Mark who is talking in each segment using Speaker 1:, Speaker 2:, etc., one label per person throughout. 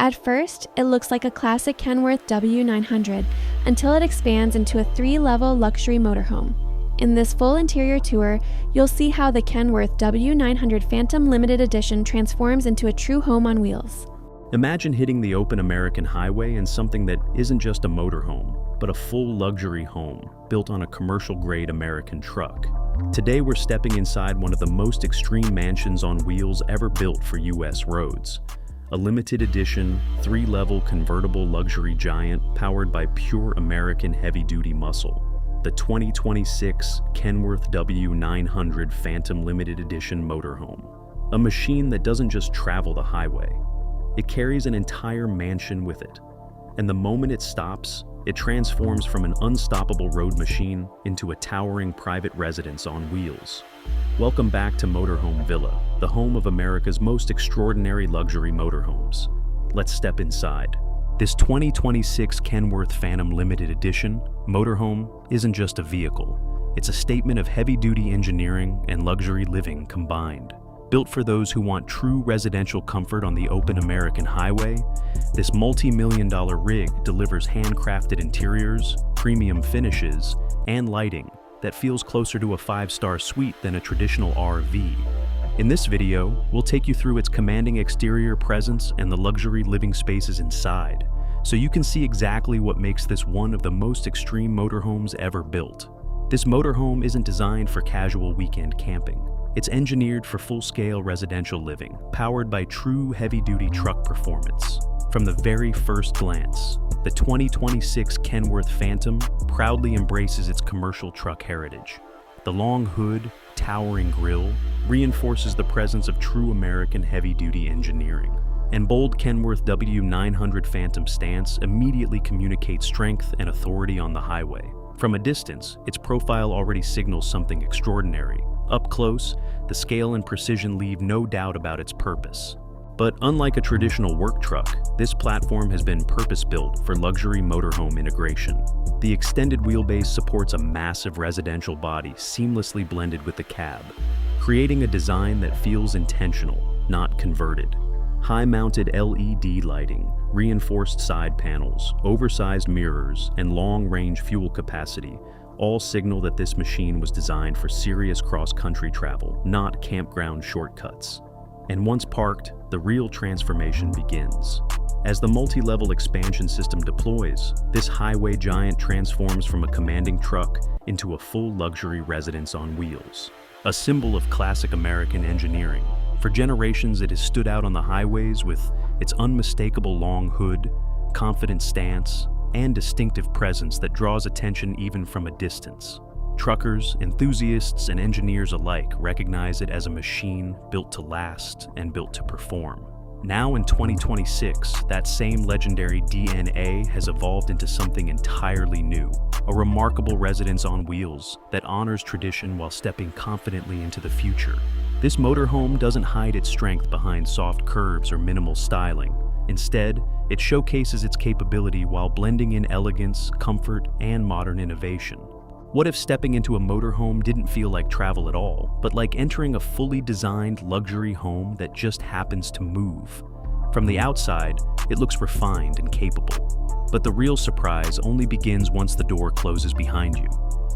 Speaker 1: At first, it looks like a classic Kenworth W900 until it expands into a 3-level luxury motorhome. In this full interior tour, you'll see how the Kenworth W900 Phantom Limited Edition transforms into a true home on wheels.
Speaker 2: Imagine hitting the open American highway in something that isn't just a motorhome, but a full luxury home built on a commercial-grade American truck. Today we're stepping inside one of the most extreme mansions on wheels ever built for US roads. A limited edition, 3-level convertible luxury giant powered by pure American heavy-duty muscle. The 2026 Kenworth W900 Phantom Limited Edition Motorhome. A machine that doesn't just travel the highway. It carries an entire mansion with it. And the moment it stops, it transforms from an unstoppable road machine into a towering private residence on wheels. Welcome back to Motorhome Villa, the home of America's most extraordinary luxury motorhomes. Let's step inside. This 2026 Kenworth Phantom Limited Edition motorhome isn't just a vehicle. It's a statement of heavy-duty engineering and luxury living combined. Built for those who want true residential comfort on the open American highway, this multi-million-dollar rig delivers handcrafted interiors, premium finishes, and lighting that feels closer to a 5-star suite than a traditional RV. In this video, we'll take you through its commanding exterior presence and the luxury living spaces inside, so you can see exactly what makes this one of the most extreme motorhomes ever built. This motorhome isn't designed for casual weekend camping. It's engineered for full-scale residential living, powered by true heavy-duty truck performance. From the very first glance, the 2026 Kenworth Phantom proudly embraces its commercial truck heritage. The long hood, towering grille, reinforces the presence of true American heavy-duty engineering. And bold Kenworth W900 Phantom stance immediately communicates strength and authority on the highway. From a distance, its profile already signals something extraordinary. Up close, the scale and precision leave no doubt about its purpose. But unlike a traditional work truck, this platform has been purpose-built for luxury motorhome integration. The extended wheelbase supports a massive residential body seamlessly blended with the cab, creating a design that feels intentional, not converted. High-mounted LED lighting, reinforced side panels, oversized mirrors, and long-range fuel capacity all signal that this machine was designed for serious cross-country travel, not campground shortcuts. And once parked, the real transformation begins. As the multi-level expansion system deploys, this highway giant transforms from a commanding truck into a full luxury residence on wheels. A symbol of classic American engineering. For generations, it has stood out on the highways with its unmistakable long hood, confident stance, and distinctive presence that draws attention even from a distance. Truckers, enthusiasts, and engineers alike recognize it as a machine built to last and built to perform. Now in 2026, that same legendary DNA has evolved into something entirely new, a remarkable residence on wheels that honors tradition while stepping confidently into the future. This motorhome doesn't hide its strength behind soft curves or minimal styling. Instead, it showcases its capability while blending in elegance, comfort, and modern innovation. What if stepping into a motorhome didn't feel like travel at all, but like entering a fully designed luxury home that just happens to move? From the outside, it looks refined and capable. But the real surprise only begins once the door closes behind you.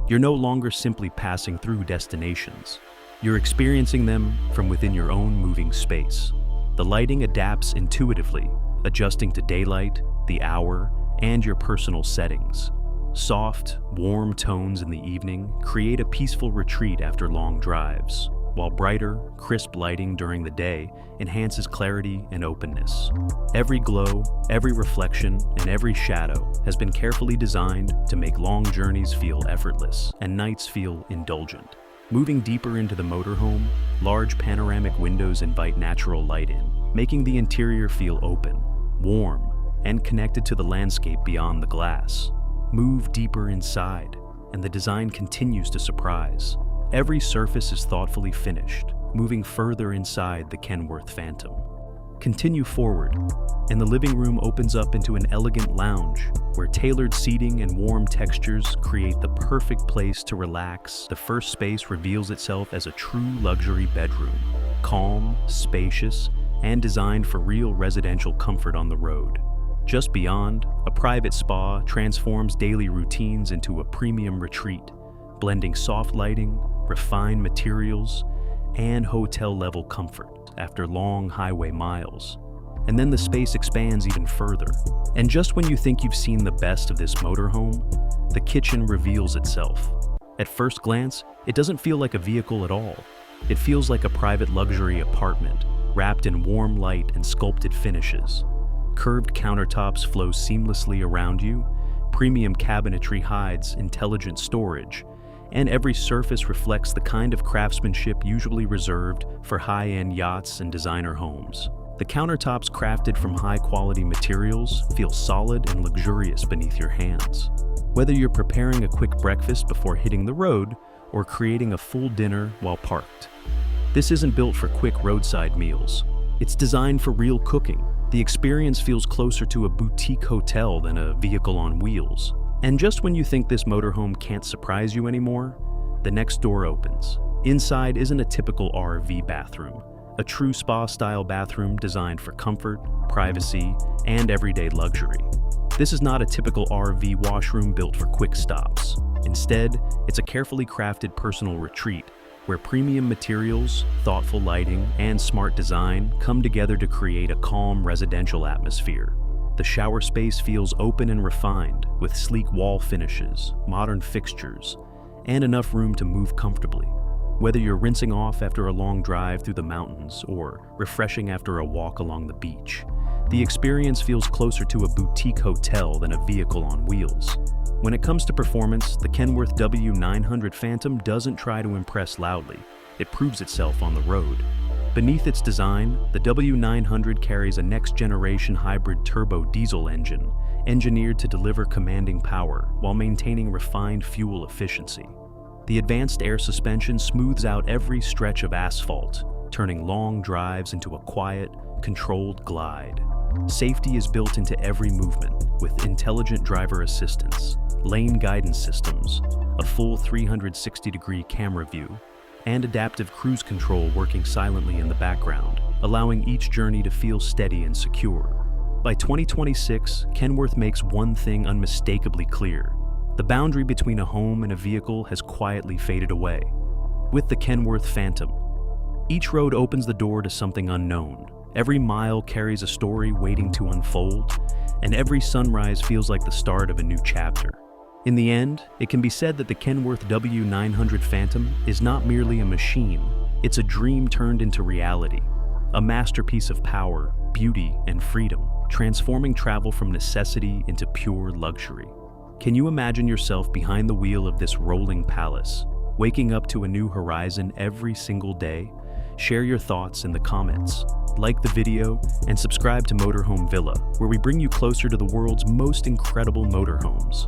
Speaker 2: You're no longer simply passing through destinations. You're experiencing them from within your own moving space. The lighting adapts intuitively, adjusting to daylight, the hour, and your personal settings. Soft, warm tones in the evening create a peaceful retreat after long drives, while brighter, crisp lighting during the day enhances clarity and openness. Every glow, every reflection, and every shadow has been carefully designed to make long journeys feel effortless and nights feel indulgent. Moving deeper into the motorhome, large panoramic windows invite natural light in, making the interior feel open, warm, and connected to the landscape beyond the glass. Move deeper inside, and the design continues to surprise. Every surface is thoughtfully finished, moving further inside the Kenworth Phantom. Continue forward, and the living room opens up into an elegant lounge where tailored seating and warm textures create the perfect place to relax. The first space reveals itself as a true luxury bedroom, calm, spacious, and designed for real residential comfort on the road. Just beyond, a private spa transforms daily routines into a premium retreat, blending soft lighting, refined materials, and hotel-level comfort after long highway miles. And then the space expands even further. And just when you think you've seen the best of this motorhome, the kitchen reveals itself. At first glance, it doesn't feel like a vehicle at all. It feels like a private luxury apartment, wrapped in warm light and sculpted finishes. Curved countertops flow seamlessly around you, premium cabinetry hides intelligent storage, and every surface reflects the kind of craftsmanship usually reserved for high-end yachts and designer homes. The countertops, crafted from high-quality materials, feel solid and luxurious beneath your hands. Whether you're preparing a quick breakfast before hitting the road or creating a full dinner while parked, this isn't built for quick roadside meals. It's designed for real cooking. The experience feels closer to a boutique hotel than a vehicle on wheels. And just when you think this motorhome can't surprise you anymore, the next door opens. Inside isn't a typical RV bathroom. A true spa-style bathroom designed for comfort, privacy, and everyday luxury. This is not a typical RV washroom built for quick stops. Instead, it's a carefully crafted personal retreat where premium materials, thoughtful lighting, and smart design come together to create a calm residential atmosphere. The shower space feels open and refined, with sleek wall finishes, modern fixtures, and enough room to move comfortably. Whether you're rinsing off after a long drive through the mountains or refreshing after a walk along the beach, the experience feels closer to a boutique hotel than a vehicle on wheels. When it comes to performance, the Kenworth W900 Phantom doesn't try to impress loudly. It proves itself on the road. Beneath its design, the W900 carries a next-generation hybrid turbo diesel engine, engineered to deliver commanding power while maintaining refined fuel efficiency. The advanced air suspension smooths out every stretch of asphalt, turning long drives into a quiet, controlled glide. Safety is built into every movement, with intelligent driver assistance, lane guidance systems, a full 360-degree camera view, and adaptive cruise control working silently in the background, allowing each journey to feel steady and secure. By 2026, Kenworth makes one thing unmistakably clear. The boundary between a home and a vehicle has quietly faded away. With the Kenworth Phantom, each road opens the door to something unknown. Every mile carries a story waiting to unfold, and every sunrise feels like the start of a new chapter. In the end, it can be said that the Kenworth W900 Phantom is not merely a machine, it's a dream turned into reality. A masterpiece of power, beauty, and freedom, transforming travel from necessity into pure luxury. Can you imagine yourself behind the wheel of this rolling palace, waking up to a new horizon every single day? Share your thoughts in the comments. Like the video and subscribe to Motorhome Villa, where we bring you closer to the world's most incredible motorhomes.